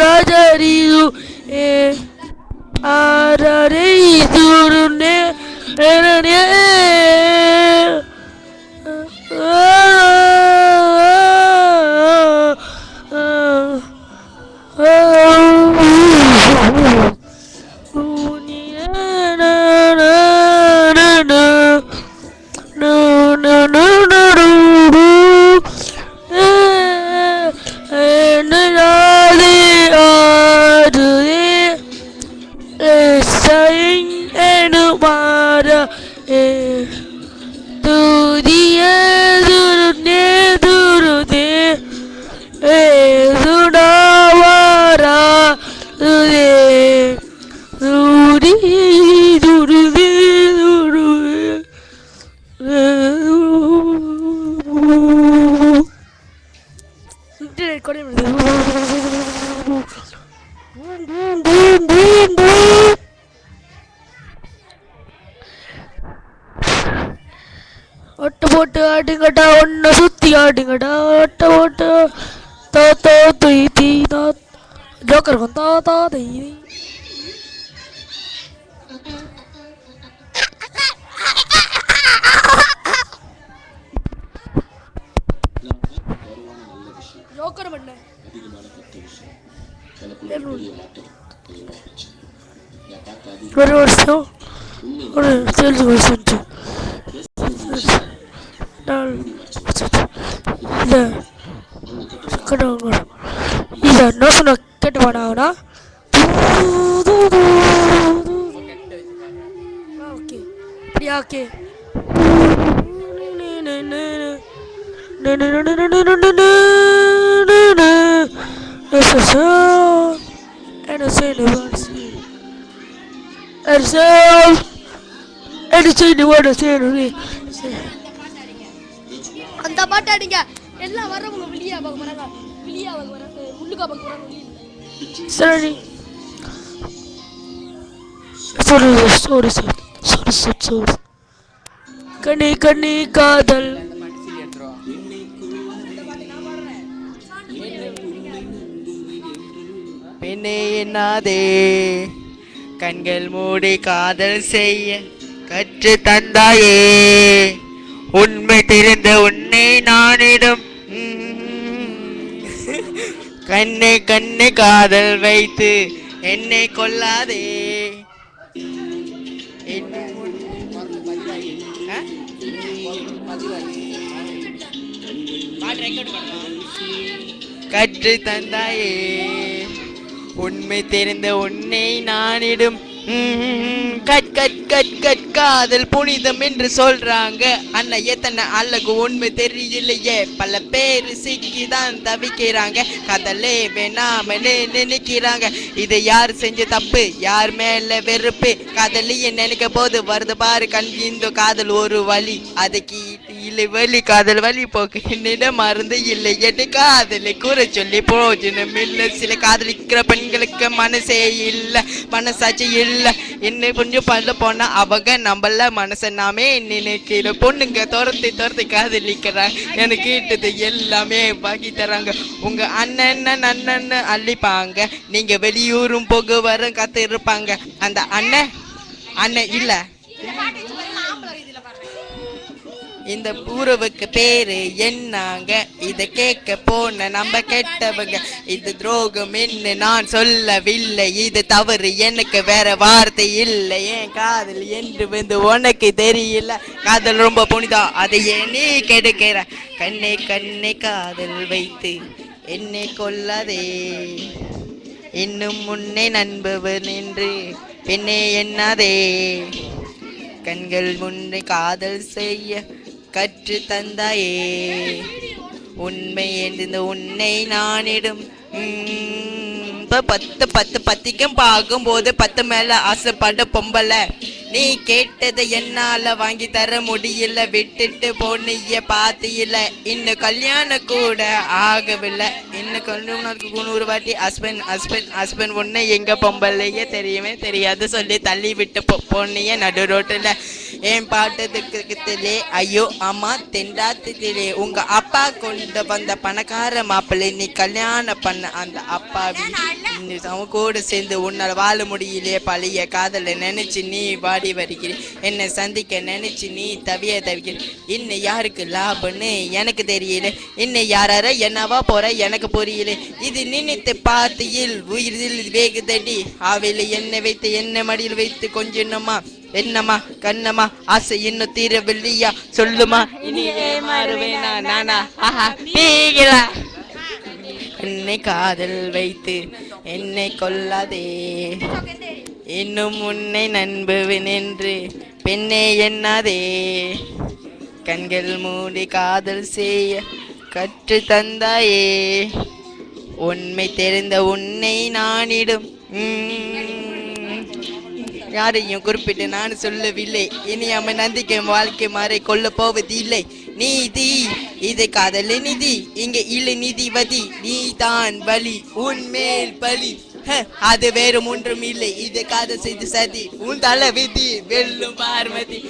Rajaridu Arareidurune ஒட்டு போட்டு ஆடுங்கடா ஒன்ன சுத்தி ஆடுங்கடா ஒட்ட போட்டு தாத்தா தை தீ தா ஜோக்கர் இருக்கும் தாத்தா தை ஜோக்கர் பண்ண ஒரு வருஷம் ஒரு சேல்ஸ் வருஷம் இதை என்ன சொன்ன கேட்டு வேணாங்கண்ணா ஓகே அப்படியா ஓகே அந்த பாட்டு அடிங்க எல்லாம் வரவங்க வெளியா பார்க்க வராங்க வெளியா பார்க்க வராங்க உள்ளுக்கா பார்க்க வராங்க சரி சாரி கண்ணி கண்ணி காதல் பெண்ணே என்னாதே கண்கள் மூடி காதல் செய்ய கற்று தந்தாயே உண்மை தெரிந்த உன்னை நானிடம் கண்ணை கண்ணை காதல் வைத்து என்னை கொல்லாதே கற்று தந்தாயே உண்மை தெரிந்த உன்னை நானிடும் கட் கட் கட் கட் காதல் புனிதம் என்று சொல்றாங்க அண்ணா எத்தனை அழகு உண்மை தெரியலையே பல பேர் சிக்கிதான் தவிக்கிறாங்க காதலே வேணாமலே நினைக்கிறாங்க இதை யார் செஞ்ச தப்பு யார் மேல வெறுப்பு காதலிய நினைக்க போது வருது பாரு கண் இந்த காதல் ஒரு வழி அதுக்கு இல்லை வலி காதல் வலி போக்கு என்னிடம் மருந்து இல்லை எட்டு காதலை கூற சொல்லி போஜனம் இல்லை சில காதலிக்கிற பெண்களுக்கு மனசே இல்லை மனசாட்சி இல்லை என்ன கொஞ்சம் பண்ண போனா அவங்க நம்மள மனசை நாமே நினைக்கிற பொண்ணுங்க துரத்தி காதலிக்கிறாங்க எனக்கு கேட்டது எல்லாமே பாக்கி தராங்க உங்க அண்ணன் அள்ளிப்பாங்க நீங்க வெளியூரும் போக வர காத்து இருப்பாங்க அந்த அண்ணன் இல்ல இந்த பூரவுக்கு பேரு என்னாங்க இத கேட்க போன நம்ம கெட்டவங்க இது துரோகம் என்ன நான் சொல்லவில்லை இது தவறு எனக்கு வேற வார்த்தை இல்லை ஏன் காதல் என்று வந்து உனக்கு தெரியல காதல் ரொம்ப புனிதம் அதையே நீ கெடுக்கிற கண்ணை கண்ணை காதல் வைத்து என்னை கொல்லாதே இன்னும் முன்னே நண்பவன் என்று பெண்ணே எண்ணாதே கண்கள் முன்னே காதல் செய்ய கற்று தந்தாயே உண்மை என்று உன்னை நானிடும் பத்திக்கும் பார்க்கும்போது 10 மேல ஆசைப்பட பொம்பல நீ கேட்டதை என்னால வாங்கி தர முடியல விட்டுட்டு போனிய பாத்தியில இன்னும் கல்யாணம் கூட ஆகவில்லை இன்னும் கல்யாணத்துக்கு 100 வாட்டி ஹஸ்பண்ட் உன்னை எங்க பொம்பளையே தெரியவே தெரியாது சொல்லி தள்ளி விட்டு போனிய நடு ரோட்டுல என் பாட்டத்துக்கிட்டலே ஐயோ அம்மா தெண்டாத்திலே உங்க அப்பா கொண்டு வந்த பணக்கார மாப்பிள்ளை நீ கல்யாணம் பண்ண அந்த அப்பாவி அவன் கூட சேர்ந்து உன்னால் வாழ முடியலையே பழைய காதலை நினைச்சு நீ வாடி வருகிறேன் என்னை சந்திக்க நினைச்சு நீ தவிக்கிற இன்னும் யாருக்கு லாபம்னு எனக்கு தெரியல இன்னும் யாரார என்னவா போற எனக்கு புரியல இது நினைத்து பார்த்தியில் உயிரில் வேகுதடி ஆவில என்னை வைத்து என்ன மடியில் வைத்து கொஞ்சமா என்னம்மா கண்ணம்மா ஆசை இன்னும் தீரவில்லையா சொல்லுமா இனியே மாறுவேனா நானா ஆஹா பீகிலா என்னை காதல் வைத்து என்னை கொல்லாதே இன்னும் உன்னை நம்புவேன் என்று பெண்ணே எண்ணாதே கண்கள் மூடி காதல் செய்ய கற்று தந்தாயே உண்மை தெரிந்த உன்னை நானிடும் யாரையும் குறிப்பிட்டு நான் சொல்லவில்லை இனி அவன் நந்திக்கும் வாழ்க்கை மாறை கொள்ள போவது இல்லை நீதி இதை காதல் நிதி இங்க இல்லை நிதிவதி நீ தான் வலி உன்மேல் பலி அது வேறும் ஒன்றும் இல்லை இதை காதல் செய்து சதி உன் தலை விதி வெல்லும் பார்வதி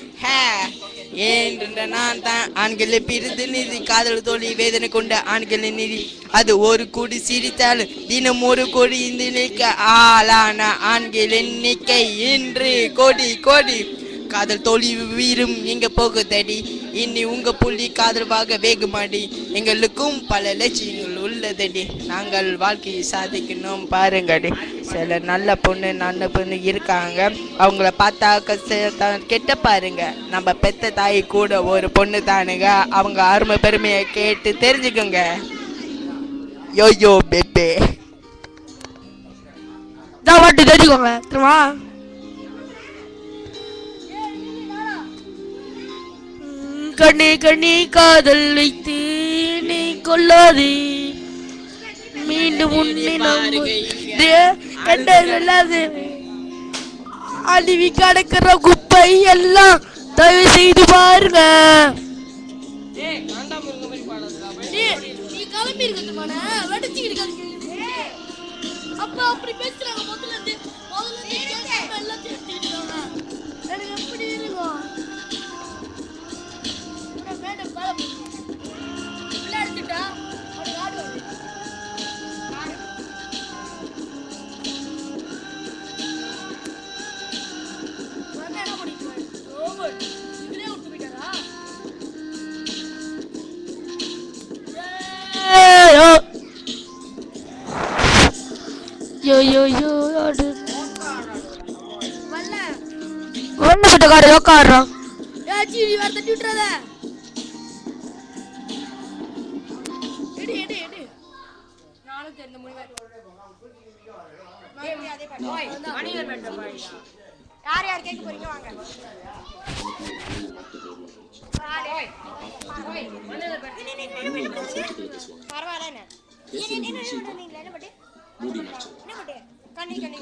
ஏன்ற நான் தான் ஆண்களை பிரிந்து நிதி காதல் தோழி வேதனை கொண்ட ஆண்களின் நிதி அது ஒரு கோடி சிரித்தாலும் தினம் ஒரு கோடி இந்த நிலைக்கு ஆளான ஆண்கள் எண்ணிக்கை இன்று கோடி கோடி காதல் தோழி வீரும் இங்க போகுதடி இனி உங்க புள்ளி காதல்வாக வேகுமாடி எங்களுக்கும் பல லட்சியங்கள் உள்ளதடி நாங்கள் வாழ்க்கையை சாதிக்கணும் பாருங்கடி சில நல்ல பொண்ணு இருக்காங்க அவங்கள பார்த்தா கெட்ட பாருங்க நம்ம பெத்த தாய் கூட ஒரு பொண்ணு தானுங்க அவங்க அருமை பெருமையை கேட்டு தெரிஞ்சுக்கோங்க யோயோ பேபே வாட்டி தெரிஞ்சுக்கோங்க தெரியுமா கண்ணே கண்ணே காதல் வைத்து நீ கொல்லாதே மீண்டும் உன்னை நம்பு அழிவி கடக்கிற குப்பை எல்லாம் தயவு செய்து பாருங்க அப்பா அப்படி பேசுறாங்க முதல்ல எப்படி இருக்கும் உட்காடுறான் யார் யார் கேட்க போறீங்க வாங்க பரவாயில்ல கண்ணி கண்ணி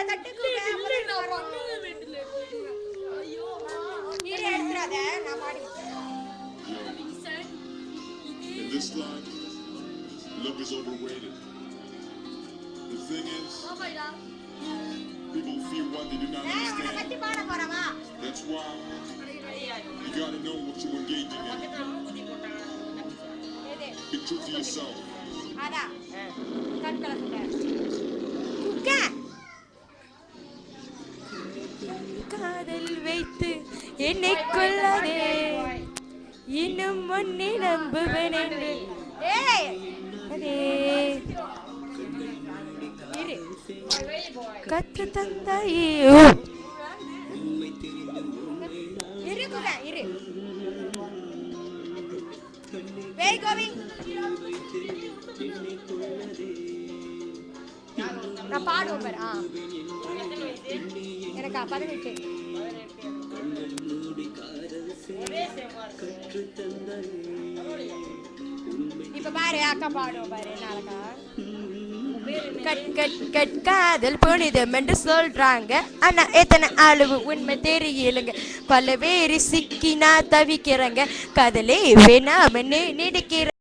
தட்டு In this life, love is overrated. The thing is, people feel what they do not understand. That's why you gotta know what you're engaging in. Be true to yourself. காதல் வைத்து என்னை கொல்லாதே இன்னும் உன்னை நம்புவேன் என்று கற்று தந்தாயே நான் பாடுவோம் பாரு எனக்கா 18 இப்ப பாரு அக்கா பாடுவோம் பாரு நாளக்கா கட் கட் கட் காதல் புனிதம் என்று சொல்றாங்க ஆனா எத்தனை அளவு உண்மை தெரியலுங்க பல பேரு சிக்கி நான் தவிக்கிறேங்க காதலே வேணாமன்னு நினைக்கிறேன்